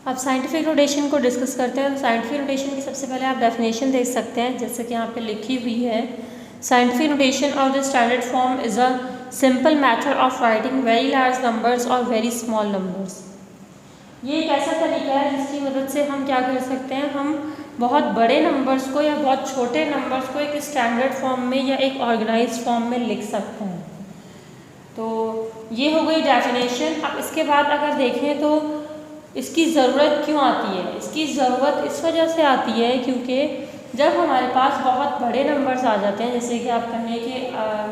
अब scientific notation को discuss करते हैं। तो साइंटिफिक नोटेशन की सबसे पहले आप डेफिनेशन देख सकते हैं, जैसे कि यहाँ पे लिखी हुई है। Scientific notation of the standard form is a simple method of writing very large numbers और वेरी स्मॉल नंबर्स। ये एक ऐसा तरीका है जिसकी मदद से हम क्या कर सकते हैं, हम बहुत बड़े नंबर्स को या बहुत छोटे नंबर्स को एक स्टैंडर्ड फॉर्म में या एक ऑर्गेनाइज्ड फॉर्म में लिख सकते हैं। तो ये हो गई डेफिनेशन। अब इसके बाद अगर देखें तो इसकी ज़रूरत क्यों आती है? इसकी ज़रूरत इस वजह से आती है क्योंकि जब हमारे पास बहुत बड़े नंबर्स आ जाते हैं, जैसे कि आप कहें कि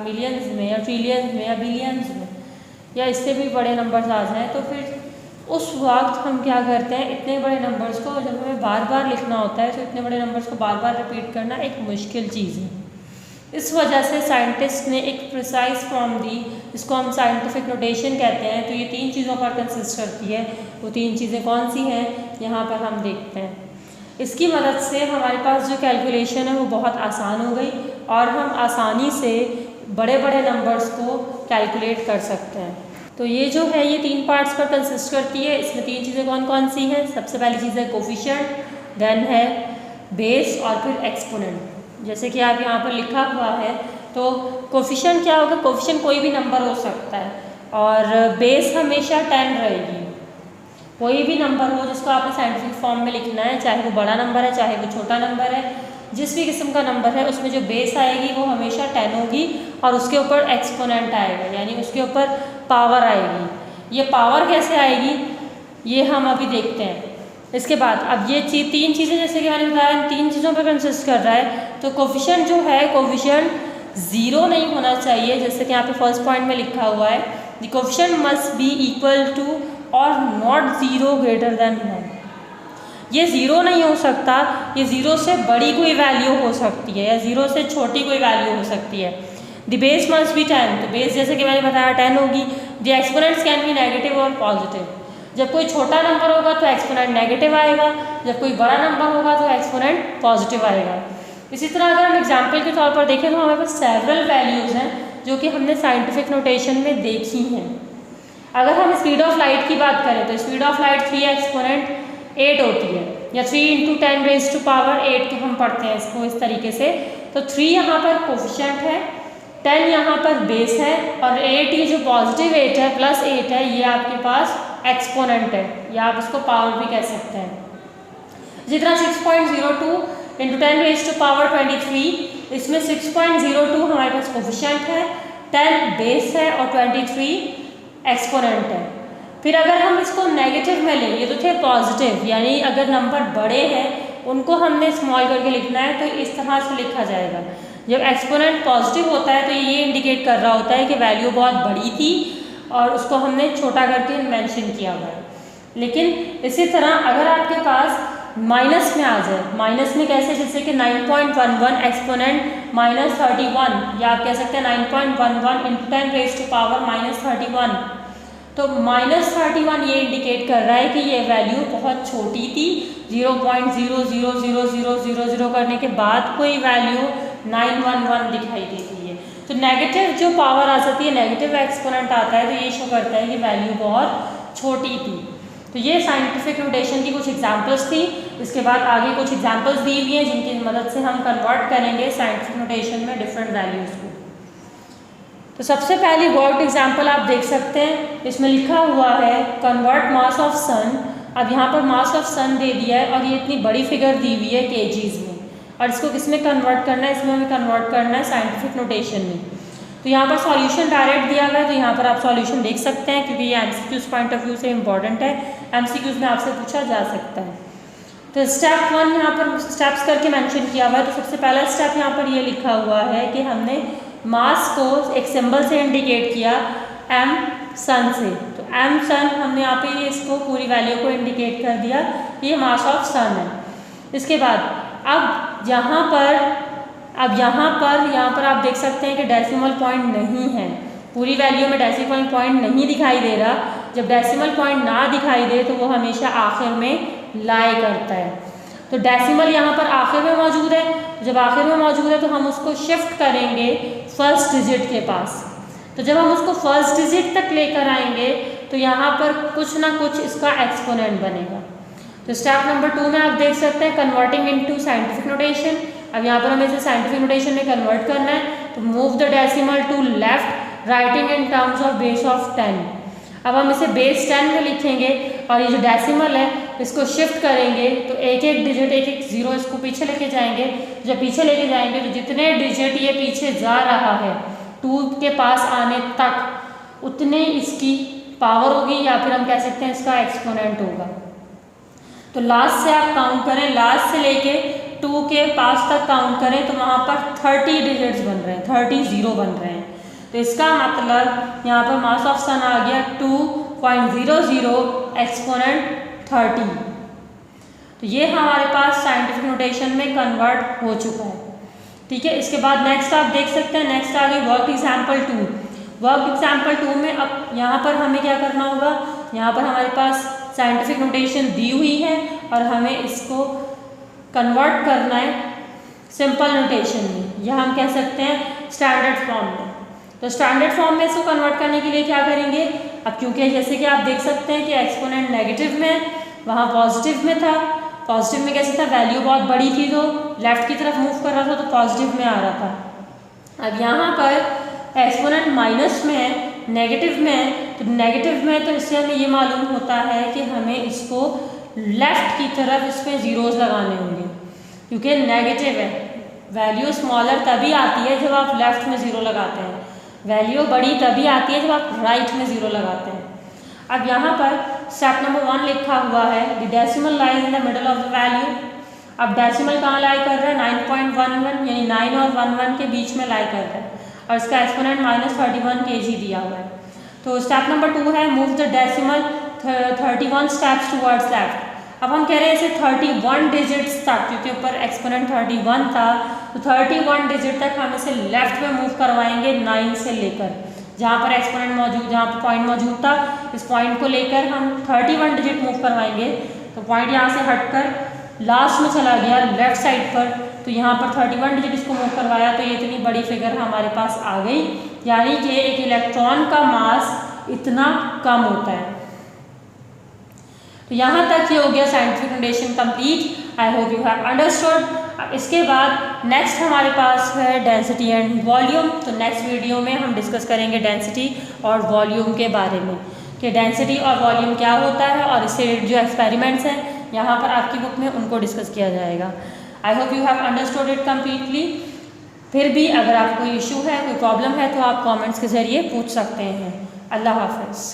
मिलियंस में या ट्रिलियंस में या बिलियंस में या इससे भी बड़े नंबर्स आ जाएं, तो फिर उस वक्त हम क्या करते हैं, इतने बड़े नंबर्स को जब हमें बार बार लिखना होता है तो इतने बड़े नंबर्स को बार बार रिपीट करना एक मुश्किल चीज़ है। इस वजह से साइंटिस्ट ने एक प्रिसाइज फॉर्म दी, इसको हम साइंटिफिक नोटेशन कहते हैं। तो ये 3 चीज़ों पर कंसिस्ट करती है। वो 3 चीज़ें कौन सी हैं, यहाँ पर हम देखते हैं। इसकी मदद से हमारे पास जो कैलकुलेशन है वो बहुत आसान हो गई और हम आसानी से बड़े बड़े नंबर्स को कैलकुलेट कर सकते हैं। तो ये जो है ये 3 पार्ट्स पर कंसिस्ट करती है। इसमें 3 चीज़ें कौन कौन सी हैं? सबसे पहली चीज़ है कोफिशिएंट, देन है बेस और फिर एक्सपोनेंट। जैसे कि आप यहाँ पर लिखा हुआ है, तो कोफिशिएंट क्या होगा? कोफिशिएंट कोई भी नंबर हो सकता है और बेस हमेशा 10 रहेगी। कोई भी नंबर हो जिसको आपने साइंटिफिक फॉर्म में लिखना है, चाहे वो बड़ा नंबर है चाहे वो छोटा नंबर है, जिस भी किस्म का नंबर है उसमें जो बेस आएगी वो हमेशा 10 होगी और उसके ऊपर एक्सपोनेंट आएगा, यानी उसके ऊपर पावर आएगी। ये पावर कैसे आएगी ये हम अभी देखते हैं। इसके बाद अब ये 3 चीज़ें जैसे कि मैंने बताया इन 3 चीज़ों पर कंसिस्ट कर रहा है। तो कोफिशिएंट जो है, कोफिशिएंट 0 नहीं होना चाहिए, जैसे कि यहाँ पे फर्स्ट पॉइंट में लिखा हुआ है, the coefficient must be equal to और नॉट 0 ग्रेटर देन 1। ये 0 नहीं हो सकता, ये 0 से बड़ी कोई वैल्यू हो सकती है या 0 से छोटी कोई वैल्यू हो सकती है। द बेस मस्ट बी 10, तो बेस जैसे कि मैंने बताया 10 होगी। The exponents can be negative और पॉजिटिव। जब कोई छोटा नंबर होगा तो एक्सपोनेंट नेगेटिव आएगा, जब कोई बड़ा नंबर होगा तो एक्सपोनेंट पॉजिटिव आएगा। इसी तरह अगर हम एग्जाम्पल के तौर पर देखें तो हमारे पास सेवरल वैल्यूज़ हैं जो कि हमने साइंटिफिक नोटेशन में देखी हैं। अगर हम स्पीड ऑफ लाइट की बात करें तो स्पीड ऑफ लाइट 3 एक्सपोनेंट 8 होती है, या 3 × 10 रेज़ टू पावर 8 के हम पढ़ते हैं इसको इस तरीके से। तो 3 यहाँ पर कोफिशिएंट है, 10 यहाँ पर बेस है और 8 ये जो पॉजिटिव 8 है प्लस 8 है ये आपके पास एक्सपोनेंट है, या आप इसको पावर भी कह सकते हैं। इसी तरह 6.02 × 10 रेज़ टू पावर 23, इसमें 6.02 हमारे पास कोफिशिएंट है, 10 बेस है और 23 एक्सपोनेंट है। फिर अगर हम इसको नेगेटिव में लें, ये तो थे पॉजिटिव, यानी अगर नंबर बड़े हैं उनको हमने स्मॉल करके लिखना है तो इस तरह से लिखा जाएगा। जब एक्सपोनेंट पॉजिटिव होता है तो ये इंडिकेट कर रहा होता है कि वैल्यू बहुत बड़ी थी और उसको हमने छोटा करके मेंशन किया हुआ है। लेकिन इसी तरह अगर आपके पास माइनस में आ जाए, माइनस में कैसे, जैसे कि 9.11 एक्सपोनेंट -31, या आप कह सकते हैं 9.11 × 10 रेज़ टू पावर -31। तो -31 ये इंडिकेट कर रहा है कि ये वैल्यू बहुत छोटी थी, 0.000000 करने के बाद कोई वैल्यू 911 दिखाई देती है। तो नेगेटिव जो पावर आ जाती है, नेगेटिव एक्सपोनेंट आता है तो ये शो करता है कि वैल्यू बहुत छोटी थी। तो ये साइंटिफिक नोटेशन की कुछ एग्जांपल्स थी। इसके बाद आगे कुछ एग्जांपल्स दी हुई हैं जिनकी मदद से हम कन्वर्ट करेंगे साइंटिफिक नोटेशन में डिफरेंट वैल्यूज़ को। तो सबसे पहली वर्ड एग्जांपल आप देख सकते हैं, इसमें लिखा हुआ है कन्वर्ट मास ऑफ सन। अब यहाँ पर मास ऑफ सन दे दिया है और ये इतनी बड़ी फिगर दी हुई है केजीज में, और इसको किस में कन्वर्ट करना है? इसमें हमें कन्वर्ट करना है साइंटिफिक नोटेशन में। तो यहाँ पर सॉल्यूशन डायरेक्ट दिया हुआ है, तो यहाँ पर आप सॉल्यूशन देख सकते हैं क्योंकि ये एमसीक्यूज पॉइंट ऑफ व्यू से इंपॉर्टेंट है, एमसीक्यूज में आपसे पूछा जा सकता है। तो स्टेप 1 यहाँ पर स्टेप्स करके मेंशन किया हुआ है। तो सबसे पहला स्टेप यहाँ पर ये लिखा हुआ है कि हमने मास को एक सिंबल से इंडिकेट किया m सन से। तो m सन हमने यहाँ पे इसको पूरी वैल्यू को इंडिकेट कर दिया, ये मास ऑफ सन है। इसके बाद अब यहाँ पर आप देख सकते हैं कि डेसिमल पॉइंट नहीं है, पूरी वैल्यू में डेसिमल पॉइंट नहीं दिखाई दे रहा। जब डेसिमल पॉइंट ना दिखाई दे तो वो हमेशा आखिर में लाई करता है। तो डेसिमल यहाँ पर आखिर में मौजूद है, जब आखिर में मौजूद है तो हम उसको शिफ्ट करेंगे फर्स्ट डिजिट के पास। तो जब हम उसको फर्स्ट डिजिट तक लेकर आएंगे तो यहाँ पर कुछ ना कुछ इसका एक्सपोनेंट बनेगा। तो स्टेप नंबर 2 में आप देख सकते हैं कन्वर्टिंग इनटू साइंटिफिक नोटेशन। अब यहाँ पर हमें इसे साइंटिफिक नोटेशन में कन्वर्ट करना है, तो move the decimal to left writing in terms of base of 10। अब हम इसे बेस 10 में लिखेंगे और ये जो डेसिमल है इसको शिफ्ट करेंगे, तो एक एक डिजिट एक एक जीरो इसको पीछे लेके जाएंगे। जब पीछे लेके जाएंगे तो जितने डिजिट ये पीछे जा रहा है 2 के पास आने तक उतने इसकी पावर होगी, या फिर हम कह सकते हैं इसका एक्सपोनेंट होगा। तो लास्ट से आप काउंट करें, लास्ट से लेके 2 के पास तक काउंट करें तो वहाँ पर 30 डिजिट्स बन रहे हैं, 30 जीरो बन रहे हैं। तो इसका मतलब यहाँ पर मास ऑफ सन आ गया 2.00 एक्सपोनेंट 30। तो ये हमारे पास साइंटिफिक नोटेशन में कन्वर्ट हो चुका है। ठीक है, इसके बाद नेक्स्ट आप देख सकते हैं, नेक्स्ट आ गई वर्क एग्जाम्पल 2। वर्क एग्जाम्पल 2 में अब यहाँ पर हमें क्या करना होगा, यहाँ पर हमारे पास साइंटिफिक नोटेशन दी हुई है और हमें इसको कन्वर्ट करना है सिंपल नोटेशन में, या हम कह सकते हैं स्टैंडर्ड फॉर्म में। तो स्टैंडर्ड फॉर्म में इसको कन्वर्ट करने के लिए क्या करेंगे, अब क्योंकि जैसे कि आप देख सकते हैं कि एक्सपोनेंट नेगेटिव में, वहाँ पॉजिटिव में था। पॉजिटिव में कैसे था, वैल्यू बहुत बड़ी थी तो लेफ्ट की तरफ मूव कर रहा था तो पॉजिटिव में आ रहा था। अब यहाँ पर एक्सपोनेंट माइनस में है, नेगेटिव में है, तो नेगेटिव में तो इससे हमें ये मालूम होता है कि हमें इसको लेफ्ट की तरफ इसमें जीरोस लगाने होंगे, क्योंकि नेगेटिव है। वैल्यू स्मॉलर तभी आती है जब आप लेफ्ट में ज़ीरो लगाते हैं, वैल्यू बड़ी तभी आती है जब आप राइट में ज़ीरो लगाते हैं। अब यहाँ पर स्टेप नंबर 1 लिखा हुआ है, the decimal lies in the middle of the value. अब डेसिमल कहाँ लाई कर रहा है, 9.11 यानी 9 और 11 के बीच में लाई कर रहा है, और इसका एक्सपोनेंट -31 kg दिया हुआ है। तो स्टेप नंबर 2 है move the decimal 31 steps towards left. अब हम कह रहे हैं इसे 31 डिजिट्स तक, क्योंकि ऊपर एक्सपोनेंट 31 था, तो 31 डिजिट तक हम इसे लेफ्ट में मूव करवाएंगे 9 से लेकर, जहाँ पर एक्सपोनेंट मौजूद, जहाँ पर पॉइंट मौजूद था, इस पॉइंट को लेकर हम 31 डिजिट मूव करवाएंगे। तो पॉइंट यहाँ से हटकर लास्ट में चला गया लेफ्ट साइड पर, तो यहाँ पर 31 डिजिट इसको मूव करवाया, तो ये इतनी बड़ी फिगर हमारे पास आ गई, यानी कि एक इलेक्ट्रॉन का मास इतना कम होता है। तो यहाँ तक ये हो गया scientific notation complete. I hope you have understood. अब इसके बाद नेक्स्ट हमारे पास है डेंसिटी एंड वॉल्यूम। तो नेक्स्ट वीडियो में हम डिस्कस करेंगे डेंसिटी और वॉल्यूम के बारे में, कि डेंसिटी और वॉल्यूम क्या होता है, और इससे जो एक्सपेरिमेंट्स हैं यहाँ पर आपकी बुक में उनको डिस्कस किया जाएगा। I hope you have understood it completely. फिर भी अगर आपको कोई इशू है, कोई प्रॉब्लम है, तो आप कमेंट्स के ज़रिए पूछ सकते हैं। अल्लाह हाफ़िज़।